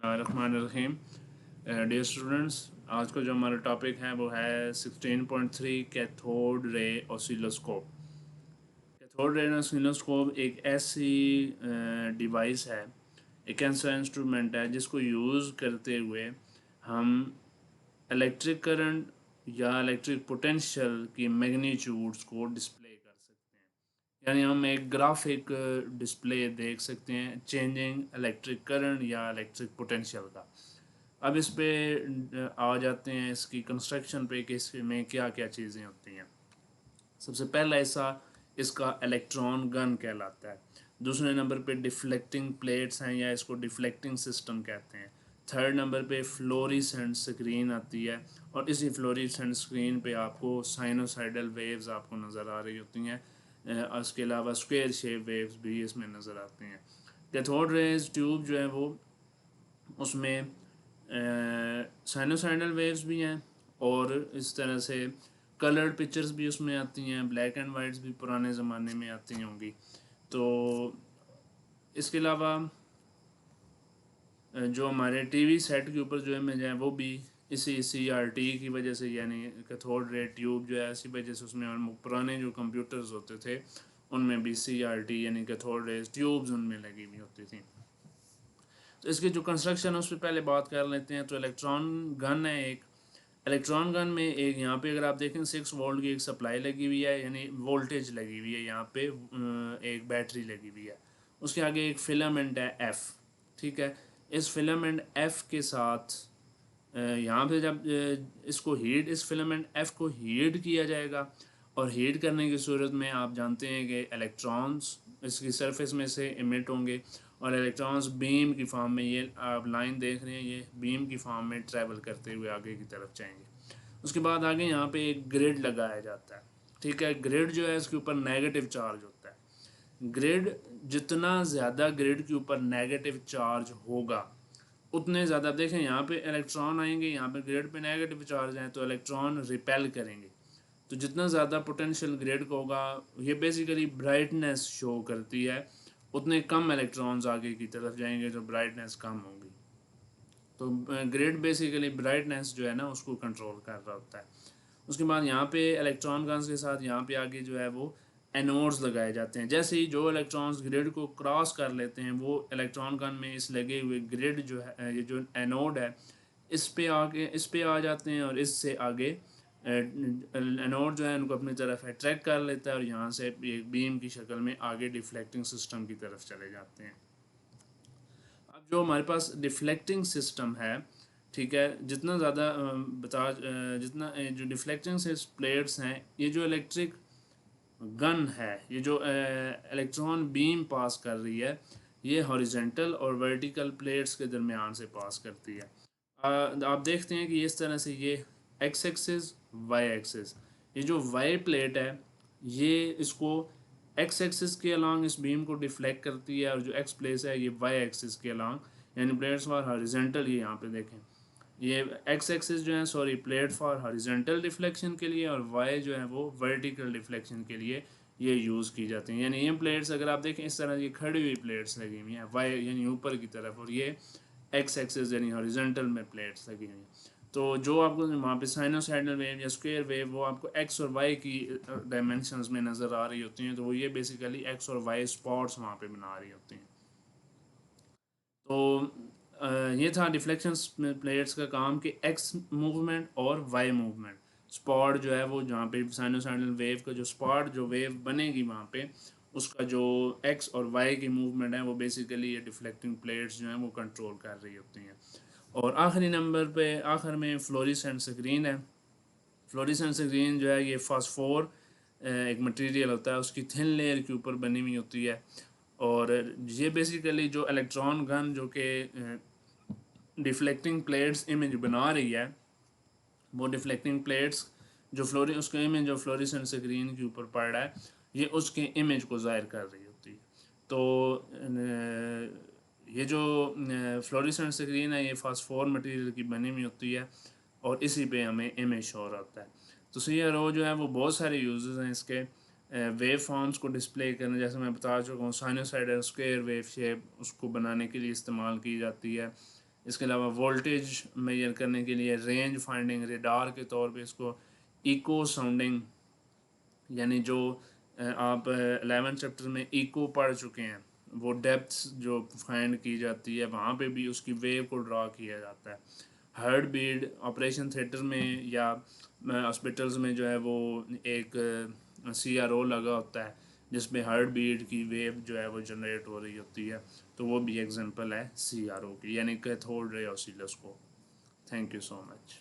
Rahman. Dear students, आज का जो हमारा टॉपिक है वो है 16.3 cathode ray oscilloscope. Cathode ray oscilloscope एक ऐसी डिवाइस है, एक ऐसा इंस्ट्रूमेंट है जिसको यूज़ करते हुए हम इलेक्ट्रिक करंट या इलेक्ट्रिक पोटेंशियल की मैग्नीट्यूड्स को डिस्प्ले कर सकते हैं। यानी हम एक ग्राफिक डिस्प्ले देख सकते हैं चेंजिंग इलेक्ट्रिक करंट या इलेक्ट्रिक पोटेंशियल का। अब इस पे आ जाते हैं इसकी कंस्ट्रक्शन पे कि इसमें क्या क्या चीज़ें होती हैं। सबसे पहला हिस्सा इसका इलेक्ट्रॉन गन कहलाता है। दूसरे नंबर पे डिफ्लेक्टिंग प्लेट्स हैं या इसको डिफ्लेक्टिंग सिस्टम कहते हैं। थर्ड नंबर पे फ्लोरिसेंट स्क्रीन आती है और इसी फ्लोरिसेंट स्क्रीन पे आपको साइनोसाइडल वेव्स आपको नज़र आ रही होती हैं। इसके अलावा स्क्वायर शेप वेव्स भी इसमें नज़र आती हैं। कैथोड रेज ट्यूब जो है वो उसमें साइनोसाइडल वेव्स भी हैं और इस तरह से कलर्ड पिक्चर्स भी उसमें आती हैं, ब्लैक एंड वाइट्स भी पुराने ज़माने में आती होंगी। तो इसके अलावा जो हमारे टीवी सेट के ऊपर जो इमेज है वो भी इसी CRT की वजह से, यानी कैथोड रे ट्यूब जो है इसी वजह से उसमें, और पुराने जो कंप्यूटर्स होते थे उनमें भी CRT यानी कैथोड रे ट्यूब्स उनमें लगी हुई होती थी। तो इसकी जो कंस्ट्रक्शन है उस पर पहले बात कर लेते हैं। तो इलेक्ट्रॉन गन है एक। इलेक्ट्रॉन गन में एक यहाँ पे अगर आप देखें 6 वोल्ट की एक सप्लाई लगी हुई है, यानी वोल्टेज लगी हुई है। यहाँ पे एक बैटरी लगी हुई है। उसके आगे एक फिलामेंट है F। ठीक है, इस फिलामेंट F के साथ यहाँ पे जब इसको हीट, इस फिलामेंट F को हीट किया जाएगा और हीट करने की सूरत में आप जानते हैं कि इलेक्ट्रॉन्स इसकी सरफेस में से इमिट होंगे और इलेक्ट्रॉन्स बीम की फॉर्म में, ये आप लाइन देख रहे हैं, ये बीम की फॉर्म में ट्रैवल करते हुए आगे की तरफ जाएंगे। उसके बाद आगे यहाँ पे एक ग्रिड लगाया जाता है। ठीक है, ग्रिड जो है इसके ऊपर नेगेटिव चार्ज होता है। ग्रिड जितना ज़्यादा ग्रिड के ऊपर नेगेटिव चार्ज होगा उतने ज़्यादा, देखें यहाँ पे इलेक्ट्रॉन आएंगे, यहाँ पे ग्रिड पे नेगेटिव चार्ज हैं तो इलेक्ट्रॉन रिपेल करेंगे। तो जितना ज़्यादा पोटेंशियल ग्रिड का होगा, ये बेसिकली ब्राइटनेस शो करती है, उतने कम इलेक्ट्रॉन्स आगे की तरफ जाएंगे तो ब्राइटनेस कम होगी। तो ग्रिड बेसिकली ब्राइटनेस जो है ना उसको कंट्रोल कर रहा होता है। उसके बाद यहाँ पे इलेक्ट्रॉन गन्स के साथ यहाँ पे आगे जो है वो एनोड्स लगाए जाते हैं। जैसे ही जो इलेक्ट्रॉन्स ग्रिड को क्रॉस कर लेते हैं वो इलेक्ट्रॉन गन में इस लगे हुए ग्रिड जो है, ये जो एनोड है, इस पे आ जाते हैं और इससे आगे एनोड जो है उनको अपनी तरफ अट्रैक्ट कर लेता है और यहाँ से एक बीम की शक्ल में आगे डिफ्लेक्टिंग सिस्टम की तरफ चले जाते हैं। अब जो हमारे पास डिफ्लेक्टिंग सिस्टम है, ठीक है, जितना ज़्यादा जितना जो डिफ्लेक्टिंग से प्लेट्स हैं, ये जो इलेक्ट्रिक गन है, ये जो इलेक्ट्रॉन बीम पास कर रही है, ये हॉरिजेंटल और वर्टिकल प्लेट्स के दरमियान से पास करती है। आप देखते हैं कि इस तरह से ये एक्स एक्सिस वाई एक्सिस, ये जो वाई प्लेट है ये इसको एक्स एक्सिस के अलॉन्ग इस बीम को डिफ्लेक्ट करती है और जो एक्स प्लेस है ये वाई एक्सिस के अलॉन्ग, यानी प्लेट्स फॉर हॉरिजेंटल। ये यहाँ पे देखें, ये एक्स एक्सिस जो है, sorry, plate for horizontal deflection के लिए और वाई जो है वो वर्टिकल डिफ्लेक्शन के लिए ये यूज़ की जाती हैं। यानी ये प्लेट्स अगर आप देखें इस तरह, ये खड़ी हुई प्लेट्स लगी हुई हैं वाई यानी ऊपर की तरफ, और ये एक्स एक्सिस यानी हॉरिजेंटल में प्लेट्स लगी हुई हैं। तो जो आपको वहाँ पे साइनोसाइडल वेव या स्क्वायर वेव वो आपको एक्स और वाई की डायमेंशंस में नज़र आ रही होती हैं, तो वो ये बेसिकली एक्स और वाई स्पॉट्स वहाँ पे बना रही होती हैं। तो ये था डिफ्लेक्शन प्लेट्स का काम कि एक्स मूवमेंट और वाई मूवमेंट। स्पॉट जो है वो जहाँ पे साइनोसाइडल वेव का जो स्पॉट जो वेव बनेगी वहाँ पे उसका जो एक्स और वाई की मूवमेंट है वो बेसिकली ये डिफ्लेक्टिंग प्लेट्स जो हैं वो कंट्रोल कर रही होती हैं। और आखिरी नंबर पे आखिर में फ्लोरेसेंट स्क्रीन है। फ्लोरेसेंट स्क्रीन जो है ये फास्फोर एक मटेरियल होता है, उसकी थिन लेयर के ऊपर बनी हुई होती है। और ये बेसिकली जो इलेक्ट्रॉन गन जो कि डिफ्लेक्टिंग प्लेट्स इमेज बना रही है, वो डिफ्लेक्टिंग प्लेट्स जो उसके इमेज जो फ्लोरेसेंट स्क्रीन के ऊपर पड़ रहा है ये उसके इमेज को ज़ाहिर कर रही होती है। तो ये जो फ्लोरेसेंट स्क्रीन है ये फास्फोर मटेरियल की बनी हुई होती है और इसी पे हमें इमेज शो होता है। तो CRO जो है वो बहुत सारे यूजेस हैं इसके। वेव फॉर्म्स को डिस्प्ले करने, जैसे मैं बता चुका हूँ, साइनोसाइडल स्क्वायर वेव शेप उसको बनाने के लिए इस्तेमाल की जाती है। इसके अलावा वोल्टेज मेजर करने के लिए रेंज फाइंडिंग रेडार के तौर पे इसको इको साउंडिंग, यानी जो आप 11 चैप्टर में इको पढ़ चुके हैं, वो डेप्थ्स जो फाइंड की जाती है वहाँ पे भी उसकी वेव को ड्रा किया जाता है। हार्ट बीट ऑपरेशन थिएटर में या हॉस्पिटल्स में जो है वो एक CRO लगा होता है जिसमें हार्ट बीट की वेव जो है वो जनरेट हो रही होती है, तो वो भी एग्जांपल है CRO की, यानी cathode ray oscilloscope. Thank you so much.